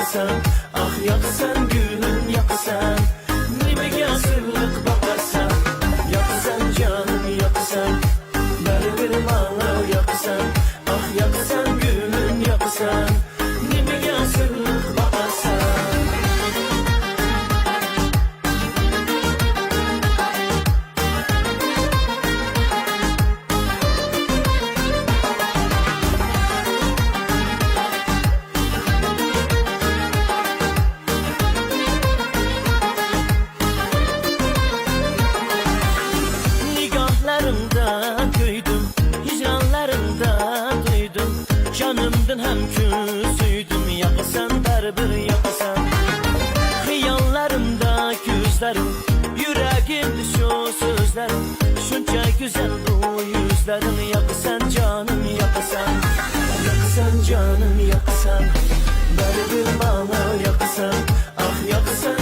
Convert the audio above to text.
yakasan, ah yakasan gülüm yakasan. Nimaga asırlık bakasan, yakasan canım yakasan. Baribir manga yakasan, ah yakasan gülüm yakasan. Nimaga asırlık bakasan. Duydum, hicranlarında duydum. Canımdan hem küsüydüm. Yakasan baribir yakasan. Hıyallarımda gözlerim, yüreğimde şu sözlerim. Şunca güzel bu yüzlerin. Yakasan canım yakasan, yakasan canım yakasan. Baribir bana yakasan, ah yakasan